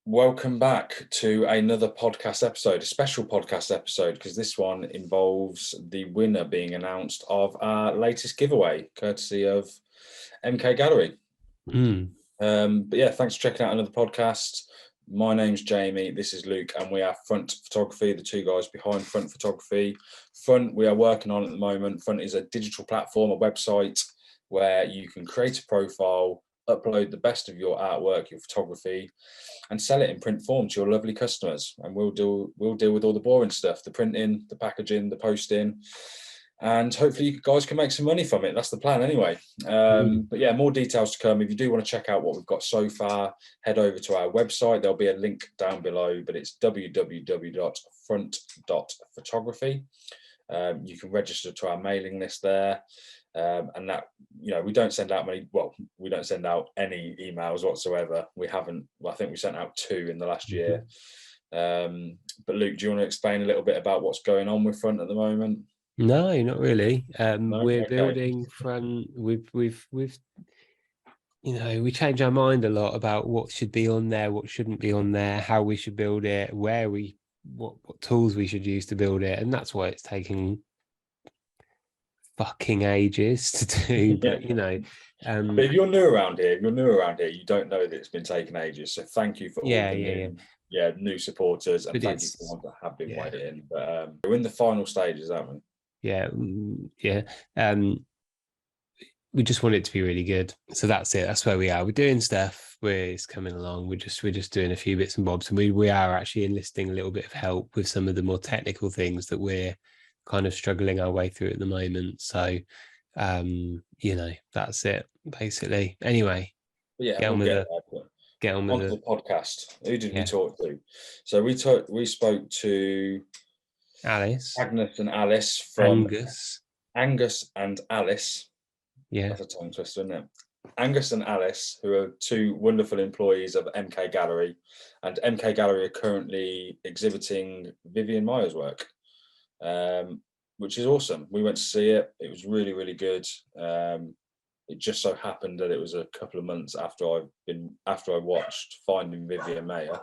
Welcome back to another podcast episode, a special podcast episode, because this one involves the winner being announced of our latest giveaway, courtesy of MK Gallery. But yeah, thanks for checking out another podcast. My name's Jamie, this is Luke, and we are Front Photography, the two guys behind Front Photography. Front, we are working on at the moment. Front is a digital platform, a website where you can create a profile, upload the best of your artwork, your photography, and sell it in print form to your lovely customers. And we'll deal with all the boring stuff, the printing, the packaging, the posting, and hopefully you guys can make some money from it. That's the plan anyway. But yeah, more details to come. If you do want to check out what we've got so far, head over to our website. There'll be a link down below, but it's www.front.photography. You can register to our mailing list there. And that, we don't send out any emails whatsoever. We haven't. Well, I think we sent out 2 in the last year. But Luke, do you want to explain a little bit about what's going on with Front at the moment? No, not really. No? We're Okay. building Front. We've we change our mind a lot about what should be on there, what shouldn't be on there, how we should build it, what tools we should use to build it, and that's why it's taking fucking ages to do. But but if you're new around here, you don't know that it's been taking ages. So thank you for all the new supporters, and but thank you for the ones that have been waiting. But we're in the final stages, aren't we? We just want it to be really good. So that's it. That's where we are. We're doing stuff. It's coming along. We're just doing a few bits and bobs, and we are actually enlisting a little bit of help with some of the more technical things that we're kind of struggling our way through at the moment. So that's it basically. Anyway, get on with the podcast. Who did we talk to? So we spoke to Agnes and Alice from Angus and Alice. Yeah, that's a tongue twister, isn't it? Angus and Alice, who are 2 wonderful employees of MK Gallery, and MK Gallery are currently exhibiting Vivian Maier's work, which is awesome. We went to see it. It was really, really good. It just so happened that it was a couple of months after I watched Finding Vivian Maier.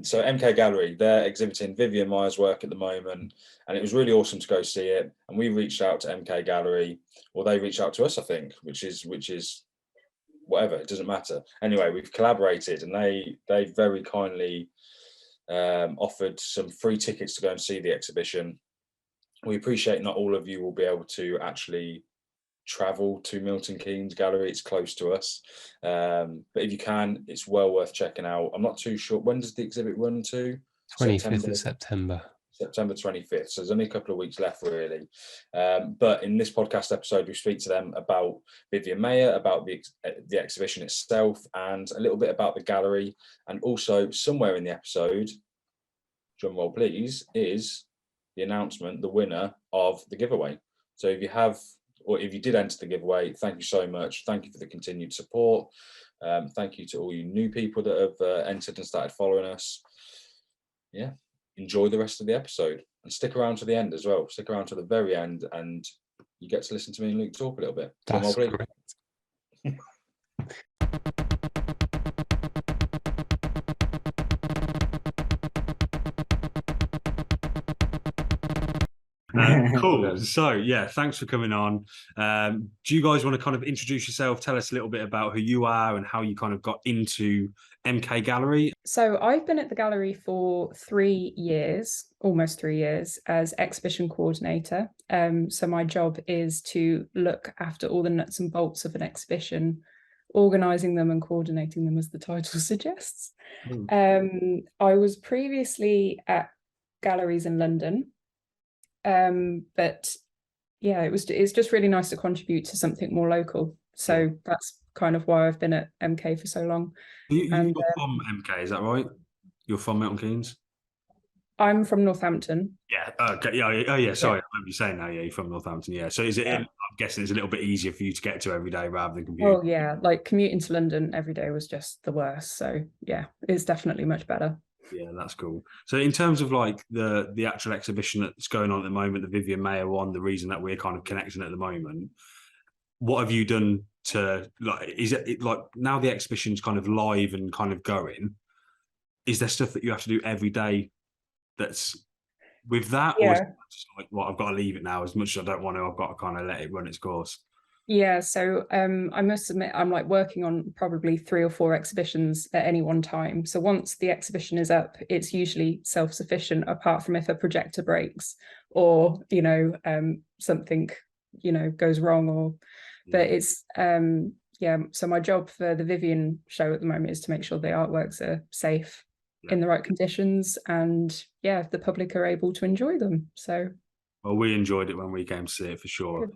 So MK Gallery, they're exhibiting Vivian Maier's work at the moment, and it was really awesome to go see it. And we reached out to MK Gallery, or they reached out to us, I think, which is whatever, it doesn't matter. Anyway, we've collaborated, and they very kindly offered some free tickets to go and see the exhibition. We appreciate not all of you will be able to actually travel to Milton Keynes Gallery. It's close to us, but if you can, it's well worth checking out. I'm not too sure, when does the exhibit run to? 25th of September 25th, so there's only a couple of weeks left really. But in this podcast episode, we speak to them about Vivian Maier, about the exhibition itself, and a little bit about the gallery. And also somewhere in the episode, drum roll please, is the announcement, the winner of the giveaway. So if you did enter the giveaway, thank you so much. Thank you for the continued support. Thank you to all you new people that have entered and started following us. Yeah, enjoy the rest of the episode, and stick around to the end as well. Stick around to the very end, and you get to listen to me and Luke talk a little bit. That's correct. Cool. So yeah, thanks for coming on. Do you guys want to kind of introduce yourself, tell us a little bit about who you are and how you kind of got into MK Gallery? So I've been at the gallery for 3 years, almost 3 years, as exhibition coordinator. So my job is to look after all the nuts and bolts of an exhibition, organising them and coordinating them, as the title suggests. I was previously at galleries in London. But yeah, it's just really nice to contribute to something more local. So that's kind of why I've been at MK for so long. You're from MK, is that right? You're from Milton Keynes? I'm from Northampton. Yeah. Okay. Yeah. Oh, yeah. Sorry, I remember you saying that. Yeah, you're from Northampton. Yeah. So is it? Yeah. I'm guessing it's a little bit easier for you to get to every day rather than commuting. Oh yeah, like commuting to London every day was just the worst. So yeah, it's definitely much better. Yeah, that's cool. So in terms of like the actual exhibition that's going on at the moment, the Vivian Maier one, the reason that we're kind of connecting at the moment, what have you done to, like, is it like now the exhibition's kind of live and kind of going, is there stuff that you have to do every day that's with that, or is Yeah. it just like, well, I've got to leave it now as much as I don't want to, I've got to kind of let it run its course? Yeah, so I must admit I'm like working on probably 3 or 4 exhibitions at any one time. So once the exhibition is up, it's usually self-sufficient, apart from if a projector breaks or, you know, something, you know, goes wrong, or but it's yeah, so my job for the Vivian show at the moment is to make sure the artworks are safe in the right conditions, and yeah, the public are able to enjoy them. So well, we enjoyed it when we came to see it for sure.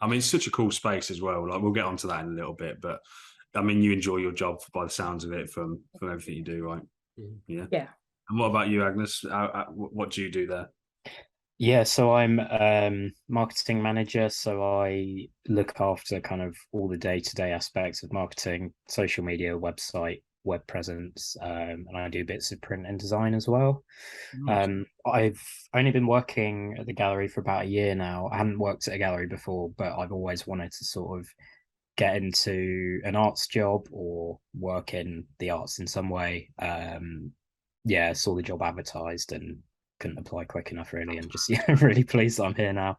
I mean, it's such a cool space as well. Like, we'll get onto that in a little bit, but I mean, you enjoy your job by the sounds of it from everything you do, right? Yeah. Yeah. And what about you, Agnes? What do you do there? Yeah, so I'm marketing manager, so I look after kind of all the day-to-day aspects of marketing, social media, website, web presence, and I do bits of print and design as well. Nice. I've only been working at the gallery for about a year now. I hadn't worked at a gallery before, but I've always wanted to sort of get into an arts job or work in the arts in some way. Yeah, saw the job advertised and couldn't apply quick enough, really, and just really pleased that I'm here now,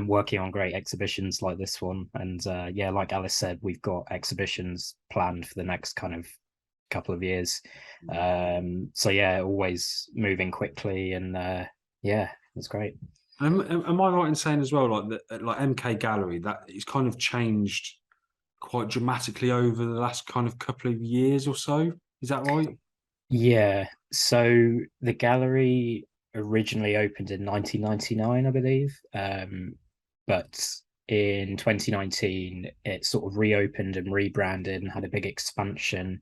working on great exhibitions like this one. And yeah, like Alice said, we've got exhibitions planned for the next kind of couple of years. So yeah, always moving quickly, and yeah, it's great. Am I right in saying as well, like MK Gallery, that it's kind of changed quite dramatically over the last kind of couple of years or so? Is that right? Yeah, so the gallery originally opened in 1999, I believe, but in 2019 it sort of reopened and rebranded and had a big expansion,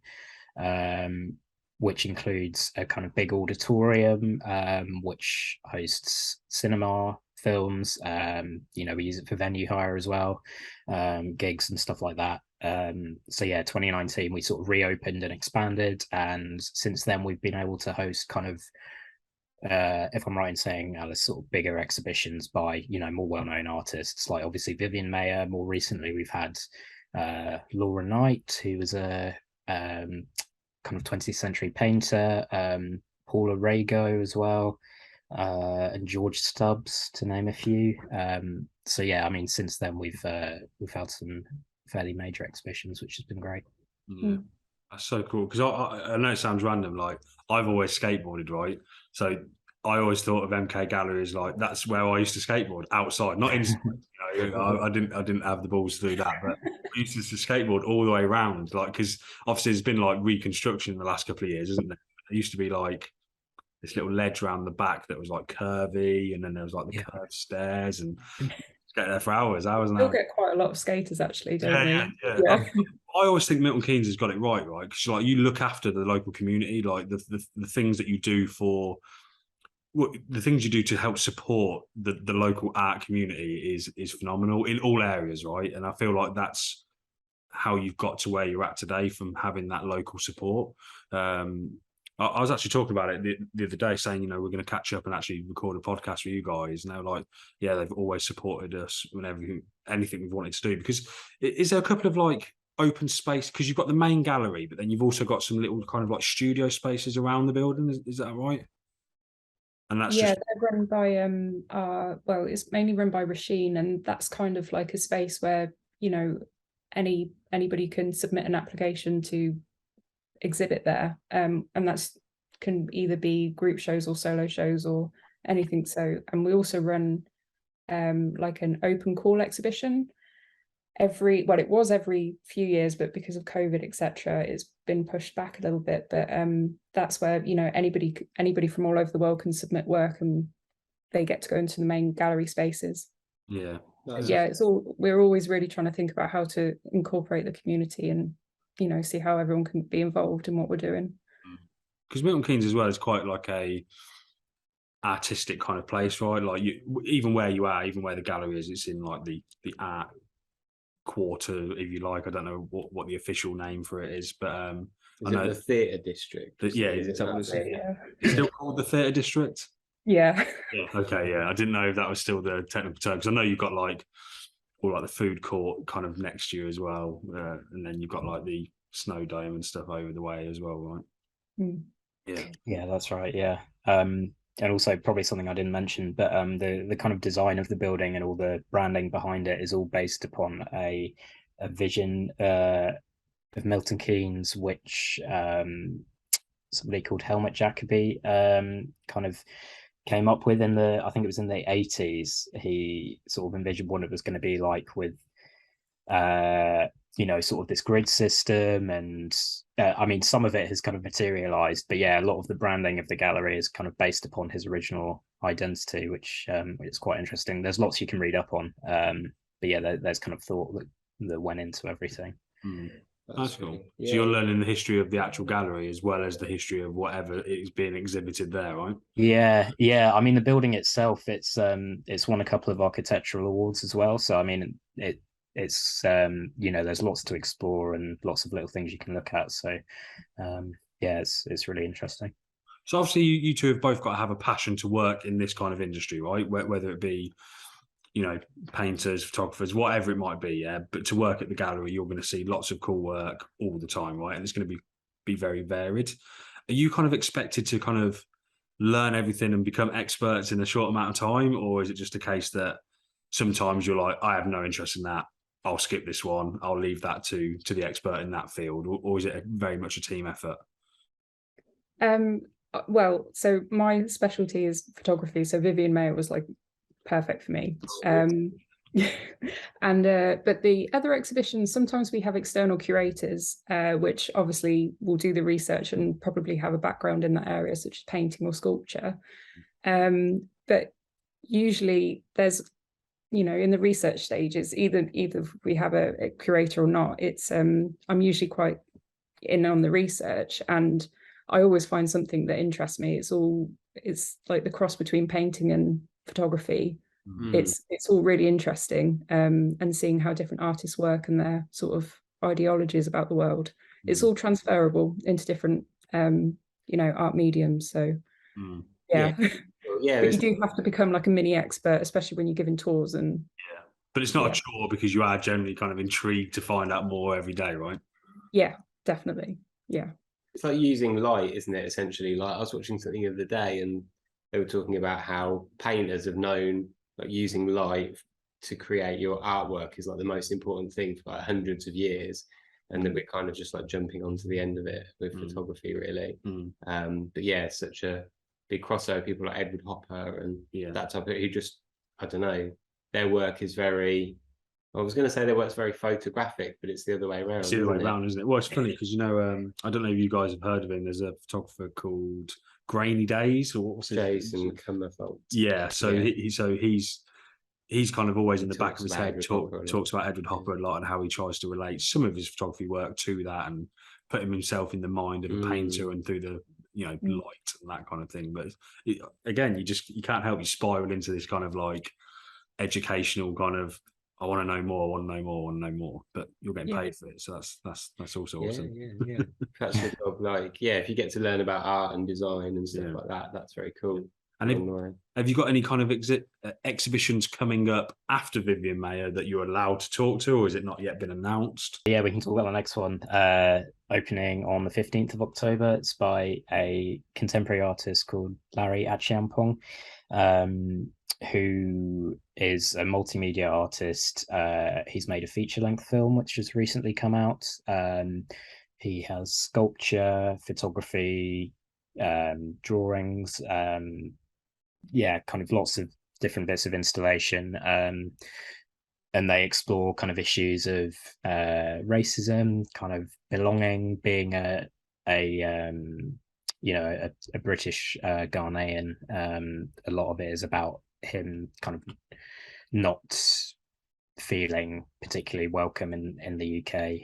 which includes a kind of big auditorium, which hosts cinema, films. You know, we use it for venue hire as well, gigs and stuff like that. So yeah, 2019 we sort of reopened and expanded, and since then we've been able to host kind of, if I'm right in saying, Alice, sort of bigger exhibitions by, you know, more well-known artists, like obviously Vivian Maier. More recently we've had Laura Knight, who was a kind of 20th century painter, Paula Rago as well, and George Stubbs, to name a few. So yeah, I mean, since then we've had some fairly major exhibitions, which has been great. Yeah. That's so cool, because I know it sounds random, like I've always skateboarded, right? So I always thought of MK Gallery as like, that's where I used to skateboard, outside, not inside. You know, I didn't have the balls to do that, but I used to skateboard all the way around, like, because obviously there's been like reconstruction in the last couple of years, isn't there? There used to be like this little ledge around the back that was like curvy, and then there was like the curved stairs, and get there for hours and You'll hours. get quite a lot of skaters, actually, don't we? Yeah. I always think Milton Keynes has got it right? Because like, you look after the local community, like the things that you do for, the things you do to help support the local art community is phenomenal in all areas, right? And I feel like that's how you've got to where you're at today, from having that local support. I was actually talking about it the other day, saying, you know, we're going to catch up and actually record a podcast with you guys. And they're like, yeah, they've always supported us whenever anything we've wanted to do. Because is there a couple of like open space? Because you've got the main gallery, but then you've also got some little kind of like studio spaces around the building. Is that right? And that's they're run by well, it's mainly run by Rasheen, and that's kind of like a space where, you know, anybody can submit an application to exhibit there, and that's can either be group shows or solo shows or anything. So, and we also run like an open call exhibition it was every few years, but because of COVID, etc., it's been pushed back a little bit. But that's where, you know, anybody from all over the world can submit work, and they get to go into the main gallery spaces. Yeah, we're always really trying to think about how to incorporate the community and, you know, see how everyone can be involved in what we're doing. Because Milton Keynes as well is quite like a artistic kind of place, right? Like, even where you are, even where the gallery is, it's in like the art quarter, if you like. I don't know what the official name for it is, but I know the theatre district. It's still called the theatre district. Yeah. Okay. Yeah, I didn't know if that was still the technical term, because I know you've got like all like the food court kind of next to you as well, and then you've got like the snow dome and stuff over the way as well, right? Yeah, that's right. Yeah. And also probably something I didn't mention, but the kind of design of the building and all the branding behind it is all based upon a vision of Milton Keynes, which somebody called Helmut Jacobi kind of came up with I think it was in the 80s. He sort of envisioned what it was going to be like with sort of this grid system, and I mean, some of it has kind of materialized, but yeah, a lot of the branding of the gallery is kind of based upon his original identity, which is quite interesting. There's lots you can read up on, but yeah, there's kind of thought that went into everything. That's cool. Yeah. So you're learning the history of the actual gallery as well as the history of whatever is being exhibited there, right? Yeah. I mean, the building itself, it's won a couple of architectural awards as well. So I mean, it's there's lots to explore and lots of little things you can look at. So yeah, it's really interesting. So obviously you two have both got to have a passion to work in this kind of industry, right? Whether it be painters, photographers, whatever it might be, yeah. But to work at the gallery, you're going to see lots of cool work all the time, right? And it's going to be very varied. Are you kind of expected to kind of learn everything and become experts in a short amount of time, or is it just a case that sometimes you're like, I have no interest in that, I'll skip this one, I'll leave that to the expert in that field, or is it very much a team effort? Well, so my specialty is photography, so Vivian Maier was like perfect for me. And but the other exhibitions, sometimes we have external curators, which obviously will do the research and probably have a background in that area, such as painting or sculpture. But usually there's, in the research stages, either we have a curator or not, it's I'm usually quite in on the research, and I always find something that interests me. It's like the cross between painting and photography. It's all really interesting, and seeing how different artists work and their sort of ideologies about the world. It's all transferable into different art mediums. So yeah. But you do have to become like a mini expert, especially when you're giving tours. And but it's not a chore, because you are generally kind of intrigued to find out more every day, right? Yeah, definitely. Yeah, it's like using light, isn't it? Essentially, like I was watching something the other day, and they were talking about how painters have known like using light to create your artwork is like the most important thing for like hundreds of years, and then we're kind of just like jumping onto the end of it with photography, really. But yeah, it's such a big crossover. People like Edward Hopper and that type of, who just, I don't know, their work is very, I was going to say their work's very photographic, but it's the other way around. It's the other way around, isn't it? Well, it's funny because I don't know if you guys have heard of him. There's a photographer called Grainy Days, or what's his name? Jason Comerford. Yeah, so he's kind of always in the back of his head talks about Edward Hopper a lot and how he tries to relate some of his photography work to that and put himself in the mind of a painter and through the light and that kind of thing. But again, you can't help you spiral into this kind of like educational kind of, I want to know more, but you're getting paid for it, so that's also awesome. Yeah. That's your job. Like, if you get to learn about art and design and stuff like that, that's very cool. And have you got any kind of exhibitions coming up after Vivian Maier that you're allowed to talk to, or has it not yet been announced? Yeah, we can talk about the next one. Opening on the 15th of October. It's by a contemporary artist called Larry Achiampong, who is a multimedia artist. He's made a feature-length film which has recently come out. He has sculpture, photography, drawings, kind of lots of different bits of installation, and they explore kind of issues of racism, kind of belonging, being a British Ghanaian. A lot of it is about him kind of not feeling particularly welcome in the UK.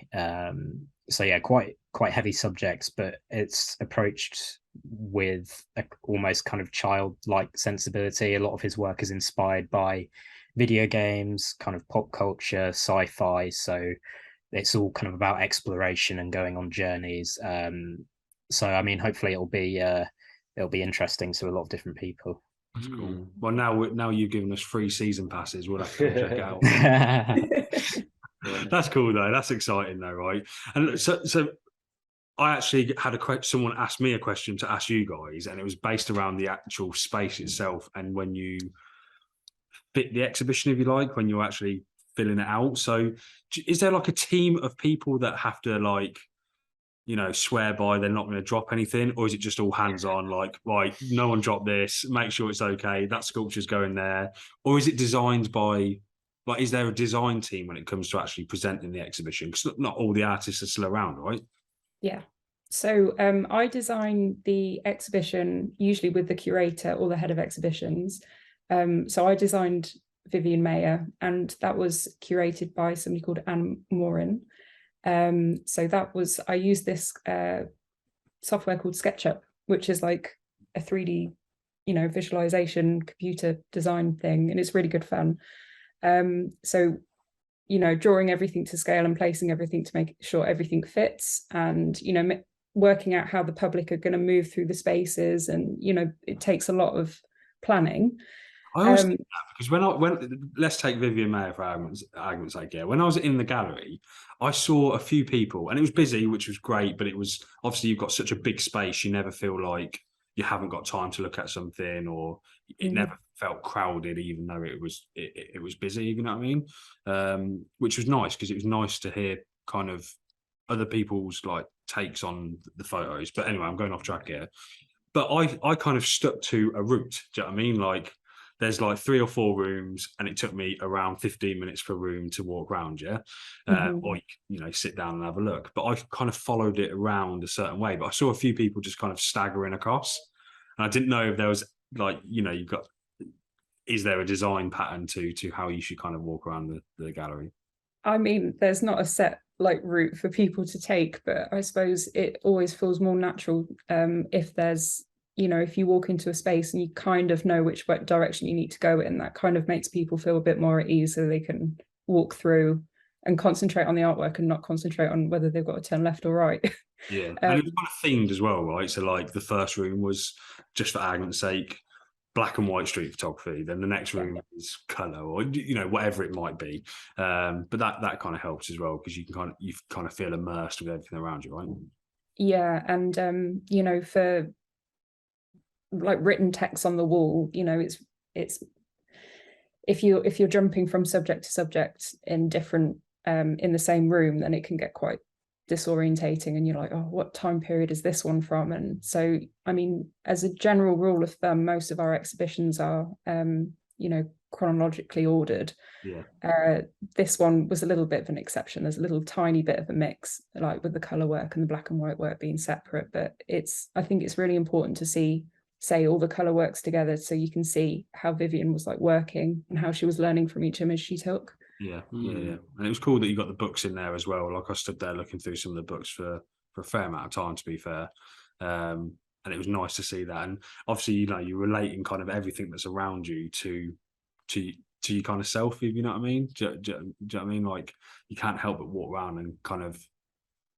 So yeah, quite heavy subjects, but it's approached with a almost kind of childlike sensibility. A lot of his work is inspired by video games, kind of pop culture, sci-fi. So it's all kind of about exploration and going on journeys. So I mean, hopefully it'll be interesting to a lot of different people. That's cool. Well, now you've given us free season passes. We'll have to check out. That's cool though. That's exciting though, right? And so I actually had someone asked me a question to ask you guys, and it was based around the actual space itself and when you fit the exhibition, if you like, when you're actually filling it out. So is there like a team of people that have to like, you know, swear by they're not going to drop anything, or is it just all hands on, like, right, no one drop this, make sure it's okay, that sculpture's going there? Or is it designed by, like, is there a design team when it comes to actually presenting the exhibition? Because not all the artists are still around, right? Yeah. So I design the exhibition usually with the curator or the head of exhibitions. So I designed Vivian Maier, and that was curated by somebody called Anne Morin. So that was, I used this software called SketchUp, which is like a 3D, you know, visualization computer design thing, and it's really good fun. So, you know, drawing everything to scale and placing everything to make sure everything fits, and, you know, working out how the public are going to move through the spaces, and, you know, it takes a lot of planning. I always think that, because when let's take Vivian Maier for argument's sake, yeah. When I was in the gallery, I saw a few people, and it was busy, which was great, but it was obviously, you've got such a big space, you never feel like you haven't got time to look at something, or it never felt crowded, even though it was busy, you know what I mean? Which was nice, because it was nice to hear kind of other people's like takes on the photos. But anyway, I'm going off track here. But I kind of stuck to a route. Do you know what I mean? Like, there's like 3 or 4 rooms, and it took me around 15 minutes per room to walk around, yeah? Or, you know, sit down and have a look. But I kind of followed it around a certain way. But I saw a few people just kind of staggering across. And I didn't know if there was, like, you know, is there a design pattern to how you should kind of walk around the gallery? I mean, there's not a set like route for people to take, but I suppose it always feels more natural if there's, you know, if you walk into a space and you kind of know which direction you need to go in, that kind of makes people feel a bit more at ease, so they can walk through and concentrate on the artwork and not concentrate on whether they've got to turn left or right. Yeah, and it was kind of themed as well, right? So like the first room was, just for argument's sake, black and white street photography. Then the next room is color, or, you know, whatever it might be. But that kind of helps as well, because you kind of feel immersed with everything around you, right? Yeah, and you know, for like written text on the wall, you know, it's if you're jumping from subject to subject in different in the same room, then it can get quite disorientating, and you're like, oh, what time period is this one from? And so, I mean, as a general rule of thumb, most of our exhibitions are you know, chronologically ordered. Yeah. This one was a little bit of an exception. There's a little tiny bit of a mix, like with the color work and the black and white work being separate, but I think it's really important to say all the color works together, so you can see how Vivian was like working and how she was learning from each image she took. Yeah. And it was cool that you got the books in there as well. Like, I stood there looking through some of the books for a fair amount of time, to be fair. And it was nice to see that. And obviously, you know, you're relating kind of everything that's around you to your kind of self, if you know what I mean. Do you know what I mean? Like, you can't help but walk around and kind of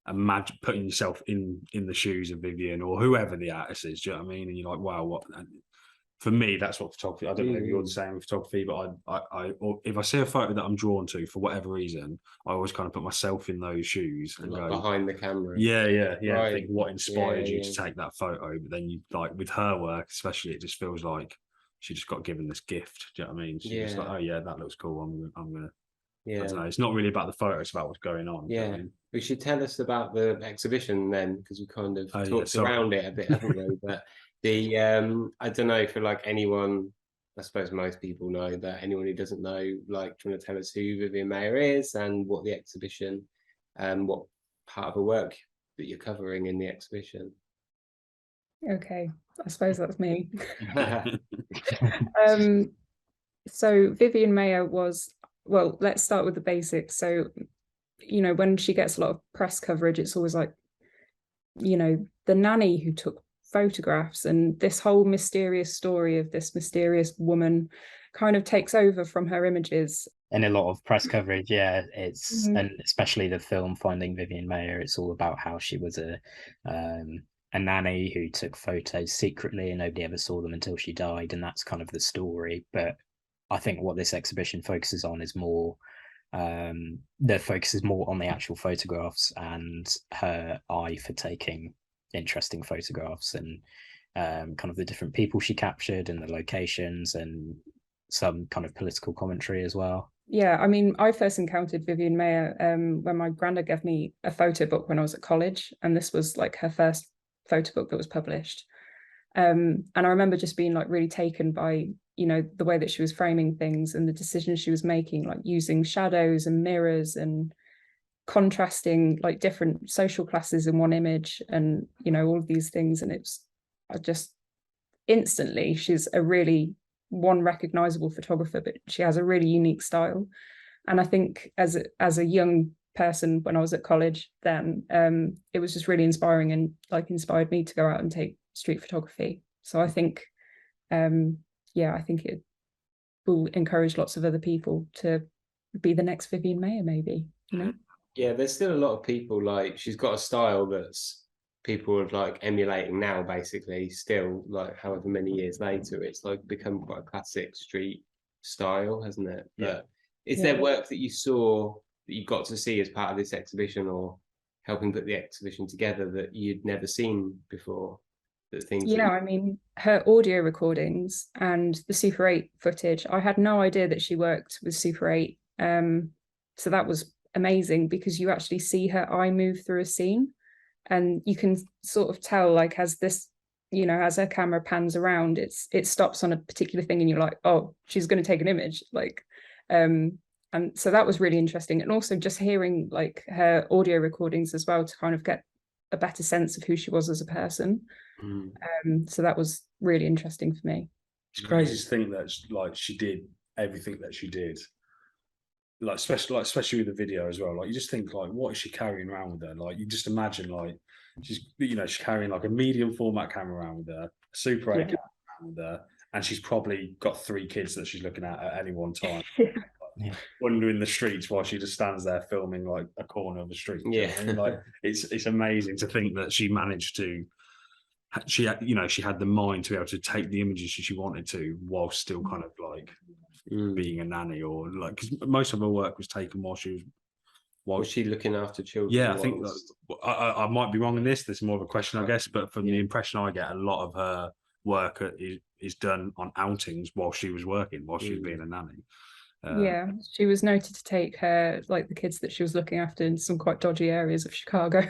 imagine putting yourself in the shoes of Vivian or whoever the artist is. Do you know what I mean? And you're like, wow, what? And for me, that's what photography. I don't know if you're the same with photography, but or if I see a photo that I'm drawn to for whatever reason, I always kind of put myself in those shoes and like go behind the camera. Yeah. Right. Think what inspired you to take that photo. But then, you, like with her work, especially, it just feels like she just got given this gift. Do you know what I mean? She's just like, oh yeah, that looks cool. I'm gonna. I don't know. It's not really about the photo; it's about what's going on. Yeah. You know what I mean? We should tell us about the exhibition then, because we kind of talked around it a bit, haven't we? But the I don't know, for like anyone, I suppose most people know, but anyone who doesn't know, like, do you want to tell us who Vivian Maier is and what the exhibition, what part of the work that you're covering in the exhibition? Okay, I suppose that's me. So Vivian Maier was, well, let's start with the basics. So, you know, when she gets a lot of press coverage, it's always like, you know, the nanny who took photographs, and this whole mysterious story of this mysterious woman kind of takes over from her images. And a lot of press coverage, it's and especially the film Finding Vivian Maier, it's all about how she was a nanny who took photos secretly and nobody ever saw them until she died, and that's kind of the story. But I think what this exhibition focuses on is more The focus is more on the actual photographs and her eye for taking interesting photographs, and kind of the different people she captured and the locations, and some kind of political commentary as well. Yeah, I mean, I first encountered Vivian Maier when my granddad gave me a photo book when I was at college, and this was like her first photo book that was published. And I remember just being like really taken by, you know, the way that she was framing things and the decisions she was making, like using shadows and mirrors and contrasting like different social classes in one image, and, you know, all of these things. And I just instantly, she's a really recognizable photographer, but she has a really unique style. And I think as a young person when I was at college then, it was just really inspiring, and like inspired me to go out and take street photography. So I think I think it will encourage lots of other people to be the next Vivian Maier, maybe, you know. Yeah, there's still a lot of people, like, she's got a style that's people are like emulating now, basically, still, like however many years later. It's like become quite a classic street style, hasn't it? Yeah. But is there work that you saw that you got to see as part of this exhibition, or helping put the exhibition together, that you'd never seen before? I mean, her audio recordings and the Super 8 footage, I had no idea that she worked with Super 8. So that was amazing, because you actually see her eye move through a scene, and you can sort of tell, like, as this, you know, as her camera pans around, it stops on a particular thing, and you're like, oh, she's going to take an image, like, and so that was really interesting. And also just hearing like her audio recordings as well, to kind of get a better sense of who she was as a person. So that was really interesting for me. It's crazy to think that like she did everything that she did, like especially with the video as well. Like, you just think, like, what is she carrying around with her? Like, you just imagine, like, she's carrying like a medium format camera around with her, a Super 8 camera around with her, and she's probably got 3 kids that she's looking at any one time. Wandering the streets while she just stands there filming like a corner of the street. Yeah, I mean, like, it's amazing to think that she managed to. She had the mind to be able to take the images she wanted to, while still kind of like being a nanny, or like, because most of her work was taken while she was she looking after children? Yeah, I think I might be wrong in this. This is more of a question, I guess, but from the impression I get, a lot of her work is done on outings while she was working, while she was being a nanny. She was noted to take her, like, the kids that she was looking after in some quite dodgy areas of Chicago.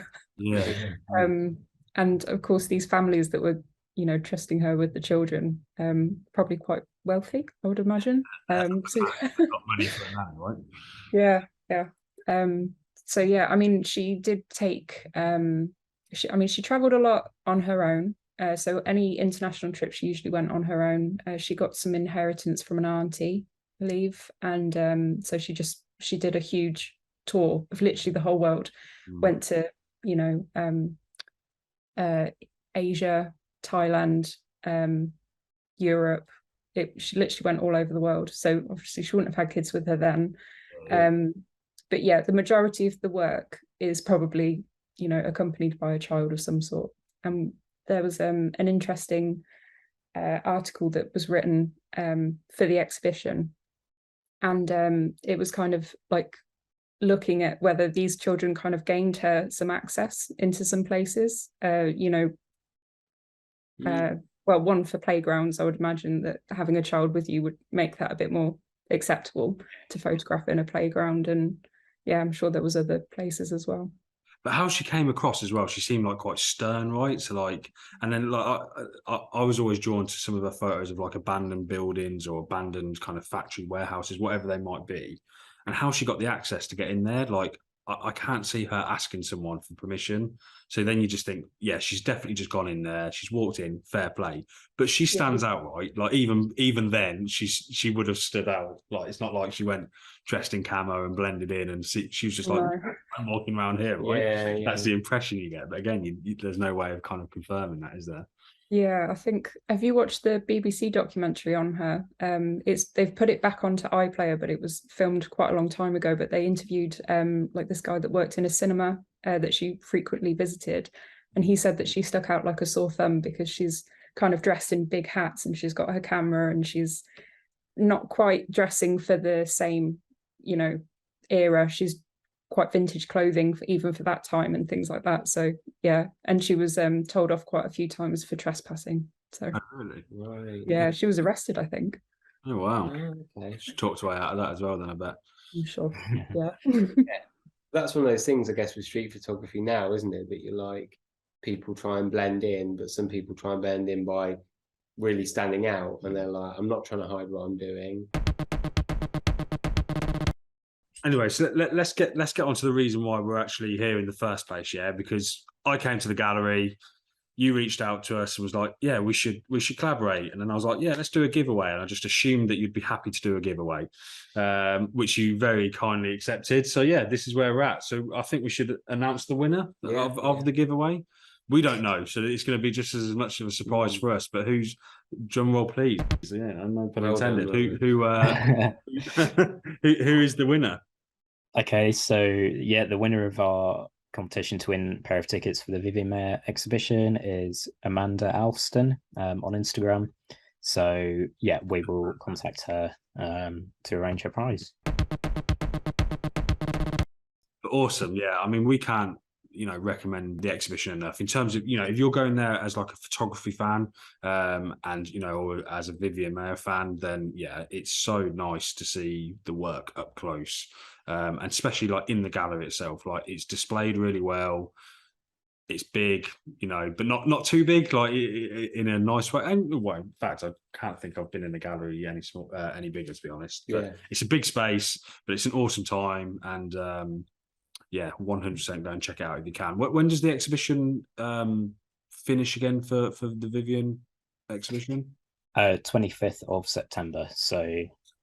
And of course, these families that were, you know, trusting her with the children, probably quite wealthy, I would imagine. Got money for a nanny, right? So yeah, I mean, she did take. She traveled a lot on her own. So any international trip, she usually went on her own. She got some inheritance from an auntie, I believe, and so she did a huge tour of literally the whole world. Went to, you know, Asia, Thailand, Europe. She literally went all over the world. So obviously she wouldn't have had kids with her then. But yeah, the majority of the work is probably, you know, accompanied by a child of some sort. And there was an interesting article that was written for the exhibition, and it was kind of like looking at whether these children kind of gained her some access into some places, well, one for playgrounds. I would imagine that having a child with you would make that a bit more acceptable to photograph in a playground, and yeah, I'm sure there was other places as well. But how she came across as well, she seemed like quite stern, right? So like, and then like I was always drawn to some of her photos of like abandoned buildings or abandoned kind of factory warehouses, whatever they might be, and how she got the access to get in there. Like, I can't see her asking someone for permission. So then you just think, yeah, she's definitely just gone in there. She's walked in, fair play. But she stands out, right? Like even then, she would have stood out. Like, it's not like she went dressed in camo and blended in, and she was just like, I'm walking around here, right? Yeah. That's the impression you get. But again, there's no way of kind of confirming that, is there? Yeah, I think, have you watched the BBC documentary on her? They've put it back onto iPlayer, but it was filmed quite a long time ago. But they interviewed like this guy that worked in a cinema that she frequently visited, and he said that she stuck out like a sore thumb because she's kind of dressed in big hats and she's got her camera and she's not quite dressing for the same, era. She's quite vintage clothing even for that time and things like that. So yeah, and she was told off quite a few times for trespassing. So Really? Right. yeah, she was arrested, I think. Oh wow. Okay. She talked her way out of that as well. Then I bet. I'm sure. Yeah. That's one of those things, I guess, with street photography now, isn't it? That you're like, people try and blend in, but some people try and blend in by really standing out, and they're like, I'm not trying to hide what I'm doing. Anyway, so let's get on to the reason why we're actually here in the first place, yeah. Because I came to the gallery, you reached out to us and was like, yeah, we should collaborate, and then I was like, yeah, let's do a giveaway, and I just assumed that you'd be happy to do a giveaway, which you very kindly accepted. So yeah, this is where we're at. So I think we should announce the winner of the giveaway. We don't know, so it's going to be just as much of a surprise for us. But who's, drum roll please? Yeah, no pun intended. Who is the winner? Okay, so yeah, the winner of our competition to win a pair of tickets for the Vivian Maier exhibition is Amanda Alston on Instagram. So yeah, we will contact her to arrange her prize. Awesome. Yeah, I mean, we can't, recommend the exhibition enough in terms of, if you're going there as like a photography fan, and or as a Vivian Maier fan, then yeah, it's so nice to see the work up close, and especially like in the gallery itself. Like, it's displayed really well. It's big, but not too big, like in a nice way. And well, in fact, I can't think I've been in the gallery any bigger, to be honest. But it's a big space, but it's an awesome time, and yeah, 100% go and check it out if you can. When does the exhibition finish again for the Vivian exhibition? 25th of September. So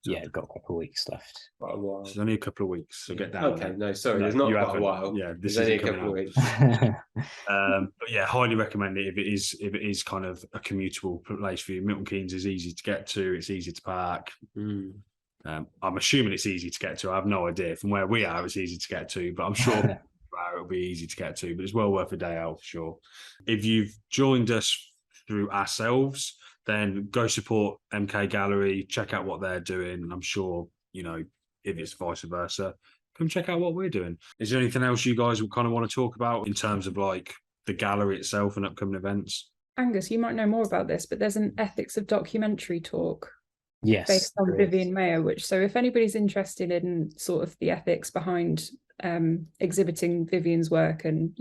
yeah, got a couple of weeks left. Quite a while. It's only a couple of weeks, so get down. Okay, there. no, sorry, there's not quite a while. Yeah, this is only is a couple of weeks. But yeah, highly recommend it if it is kind of a commutable place for you. Milton Keynes is easy to get to. It's easy to park. I'm assuming it's easy to get to. I have no idea. From where we are, it's easy to get to, but I'm sure it'll be easy to get to. But it's well worth a day out for sure. If you've joined us through ourselves, then go support MK Gallery, check out what they're doing. And I'm sure, if it's vice versa, come check out what we're doing. Is there anything else you guys would kind of want to talk about in terms of like the gallery itself and upcoming events? Angus, you might know more about this, but there's an ethics of documentary talk. Yes, based on Vivian Maier, so if anybody's interested in sort of the ethics behind exhibiting Vivian's work and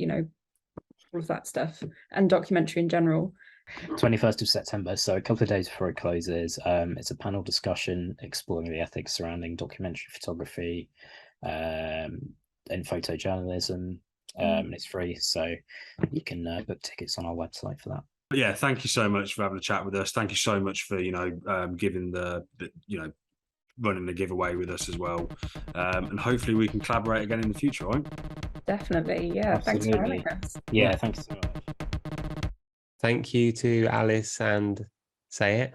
all of that stuff and documentary in general. 21st of September, so a couple of days before it closes. It's a panel discussion exploring the ethics surrounding documentary photography and photojournalism, and it's free, so you can book tickets on our website for that. But yeah, thank you so much for having a chat with us. Thank you so much for giving the running the giveaway with us as well, and hopefully we can collaborate again in the future, right? Definitely, yeah. Absolutely. Thanks for having us. Yeah, thanks so much. Thank you to Alice and say it,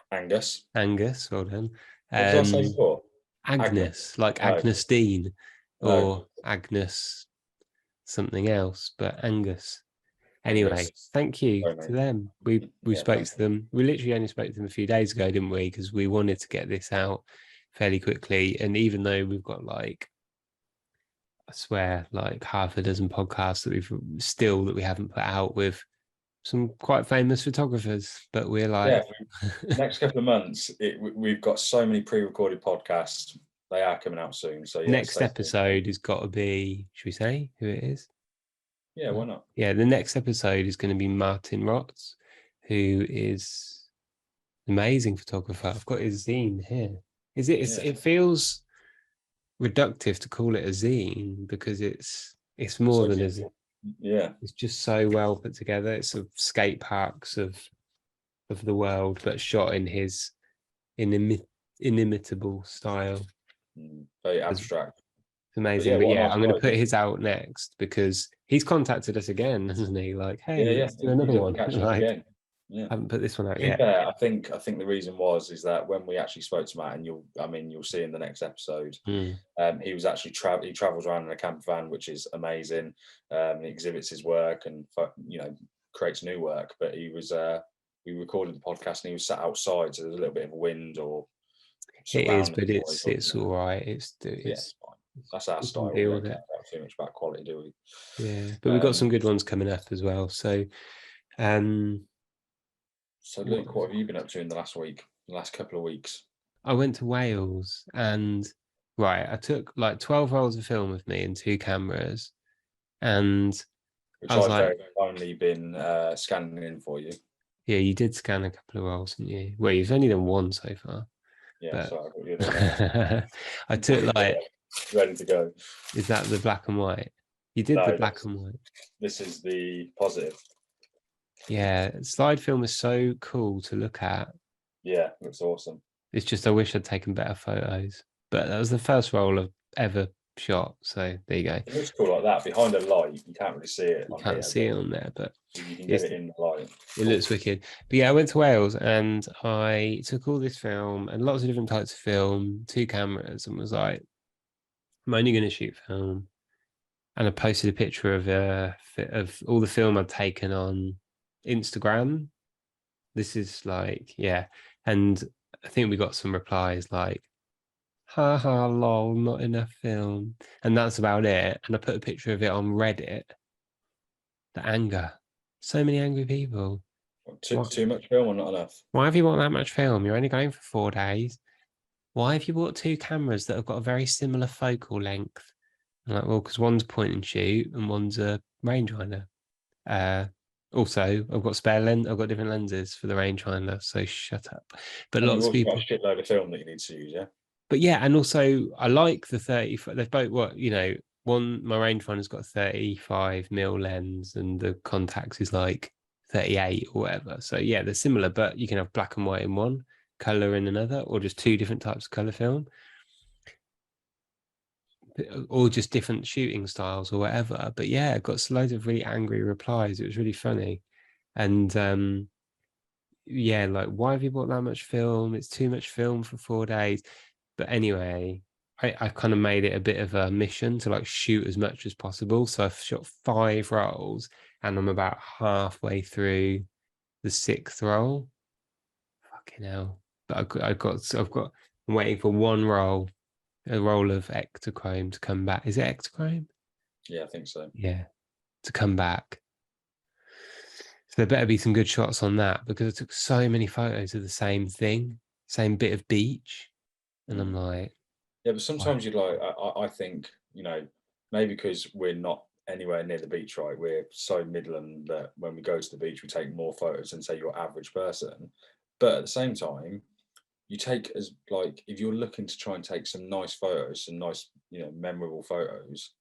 Angus. well done. What did I say before? Agnes, like Agnes Dean, or Agnes something else, but Angus. Anyway, thank you to them. We spoke to them. We literally only spoke to them a few days ago, didn't we? Because we wanted to get this out fairly quickly. And even though we've got like half a dozen podcasts that we haven't put out with some quite famous photographers, but we're like, next couple of months, we've got so many pre-recorded podcasts. They are coming out soon. So next episode has got to be. Should we say who it is? Yeah, why not? Yeah, the next episode is going to be Martin Rotz, who is an amazing photographer. I've got his zine here. It feels reductive to call it a zine because it's more than a zine. Yeah, it's just so well put together. It's sort of skate parks of the world, but shot in his inimitable style. Very abstract. It's amazing. But yeah, I'm going to put his out next because he's contacted us again, hasn't he? Like, hey, let's do another one. Like, I haven't put this one out yet. Yeah, I think the reason is that when we actually spoke to Matt, and you'll see in the next episode, he was actually he travels around in a camper van, which is amazing. He exhibits his work and creates new work. But we recorded the podcast and he was sat outside, so there's a little bit of wind or It is, surrounding but noise, it's you know. all right. It's Yeah, it's fine. That's our we can style. We deal don't with care it. about too much about quality, do we? Yeah, but we've got some Um, good ones coming up as well. So, So Luke, what have you been up to in the last week, the last couple of weeks? I went to Wales and right, I took like 12 rolls of film with me and 2 cameras, and Which I was I've like, very kindly been scanning in for you. yeah, you did scan a couple of rolls, didn't you? Well, you've only done one so far, Yeah, but so I got you another. I took like, Ready to go. is that the black and white? You did the No, black and white. This is the positive. Yeah, slide film is so cool to look at. Yeah, looks awesome. It's just I wish I'd taken better photos, but that was the first roll I've ever shot. So there you go. It looks cool like that. Behind a light, you can't really see it. You On can't here, see it but on there, but you can get it in the light. it looks wicked. But yeah, I went to Wales and I took all this film and lots of different types of film, 2 cameras, and was like, I'm only going to shoot film. And I posted a picture of all the film I'd taken on Instagram. This is like, yeah. And I think we got some replies like, ha ha, lol, not enough film. And that's about it. And I put a picture of it on Reddit. The anger. So many angry people. Too much film or not enough? Why have you bought that much film? You're only going for 4 days. Why have you bought 2 cameras that have got a very similar focal length? I'm like, well, because one's point and shoot and one's a rangefinder. Also, I've got spare lens. I've got different lenses for the rangefinder, so shut up. But And lots of you've people. got a shitload of film that you need to use, yeah. But yeah, and also I like the 30. They've both one my rangefinder's got a 35mm lens, and the Contax is like 38 or whatever. So yeah, they're similar, but you can have black and white in one, color in another, or just 2 different types of color film, or just different shooting styles or whatever. But yeah, I got loads of really angry replies. It was really funny. And yeah, like, why have you bought that much film? It's too much film for 4 days. But anyway, I kind of made it a bit of a mission to like shoot as much as possible. So I've shot 5 rolls and I'm about halfway through the 6th roll. Fucking hell. But I'm waiting for one roll, a roll of Ektachrome to come back. Is it Ektachrome? Yeah, I think so. Yeah, to come back. So there better be some good shots on that, because I took so many photos of the same thing, same bit of beach. And I'm like, yeah, but sometimes you like, I think, maybe because we're not anywhere near the beach, right? We're so Midland that when we go to the beach, we take more photos than say your average person. But at the same time, you take as like, if you're looking to try and take some nice photos, some nice, memorable photos,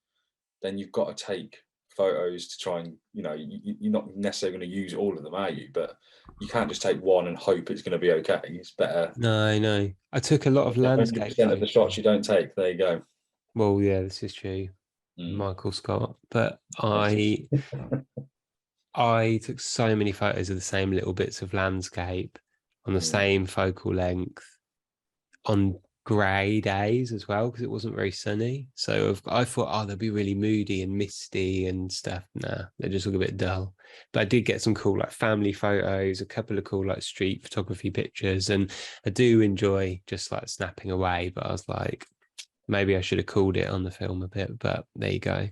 then you've got to take photos to try and, you're not necessarily going to use all of them, are you? But you can't just take one and hope it's going to be okay. It's better. No. I took a lot of landscape 100% of the shots you don't take. There you go. Well, yeah, this is true. Michael Scott. But I took so many photos of the same little bits of landscape on the same focal length on grey days as well, because it wasn't very sunny. So I thought, they'll be really moody and misty and stuff. Nah, they just look a bit dull. But I did get some cool like family photos, a couple of cool like street photography pictures, and I do enjoy just like snapping away. But I was like, maybe I should have called it on the film a bit, but there you go.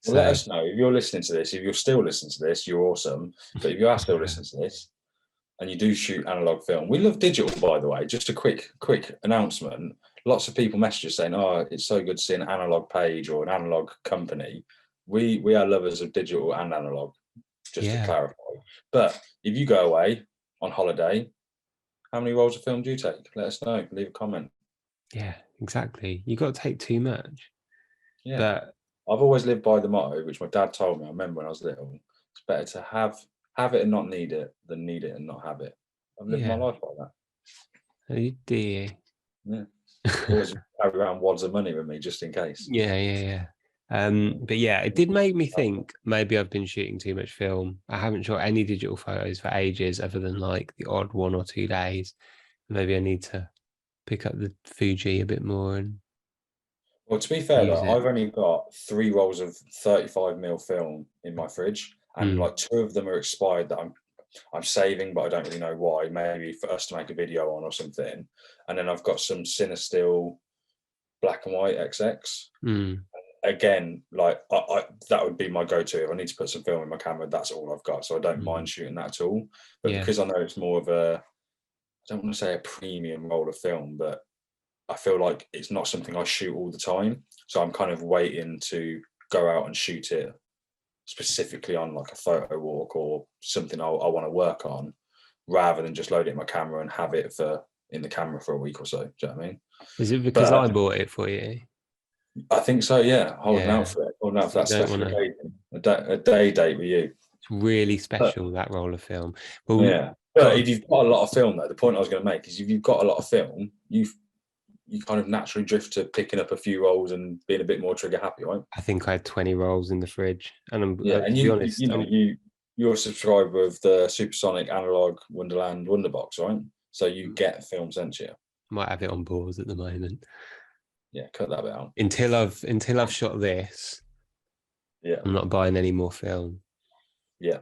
Well, let us know if you're listening to this. If you're still listening to this, you're awesome. But if you are still listening to this and you do shoot analog film, we love digital, by the way. Just a quick announcement. Lots of people message us saying, it's so good to see an analog page or an analog company. We are lovers of digital and analog, just to clarify. But if you go away on holiday, how many rolls of film do you take? Let us know. Leave a comment. Yeah, exactly. You got to take too much. Yeah. But I've always lived by the motto, which my dad told me. I remember when I was little. It's better to have it and not need it than need it and not have it. I've lived my life like that. Oh dear. Yeah. Always carry around wads of money with me just in case. Yeah. But yeah, it did make me think maybe I've been shooting too much film. I haven't shot any digital photos for ages, other than like the odd 1 or 2 days. Maybe I need to pick up the Fuji a bit more. And well, to be fair though, I've only got 3 rolls of 35mm film in my fridge, and like 2 of them are expired that I'm I'm saving, but I don't really know why. Maybe for us to make a video on or something. And then I've got some Cinestill black and white XX. Again, like I that would be my go-to if I need to put some film in my camera. That's all I've got, so I don't mind shooting that at all. But because I know it's more of a, I don't want to say a premium roll of film, but I feel like it's not something I shoot all the time. So I'm kind of waiting to go out and shoot it specifically on like a photo walk or something I want to work on, rather than just load it in my camera and have it in the camera for a week or so. Do you know what I mean? Is it because I bought it for you? I think so, yeah. Holding out for it. Holding out for that special a day date with you. It's really special, that roll of film. Well, yeah. But if you've got a lot of film, though, the point I was going to make is if you've got a lot of film, you kind of naturally drift to picking up a few rolls and being a bit more trigger happy, right? I think I had 20 rolls in the fridge, and I'm and to be honest, you're a subscriber of the Supersonic Analog Wonderland Wonderbox, right? So you get film sent to you. Might have it on pause at the moment. Yeah, cut that bit out. Until I've shot this. Yeah. I'm not buying any more film. Yeah.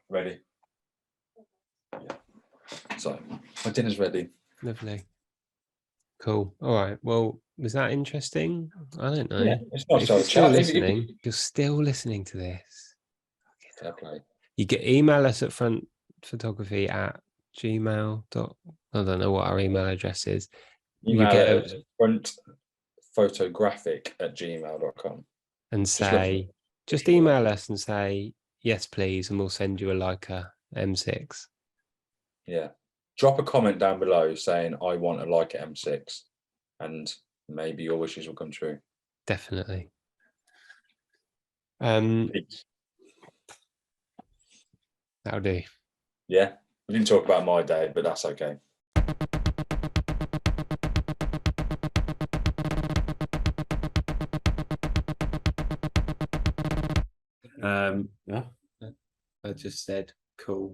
Ready? Yeah. So my dinner's ready. Lovely. Cool. All right. Well, was that interesting? I don't know. Yeah, it's not if so you're still listening, you're still listening to this. Fair play. You get email us at frontphotography@gmail. I don't know what our email address is. Email it at frontphotographic@gmail.com. And say, just email us and say, yes, please, and we'll send you a Leica M6. Yeah. Drop a comment down below saying, I want a Leica M6, and maybe your wishes will come true. Definitely. That'll do. Yeah. We didn't talk about my day, but that's okay. I just said cool.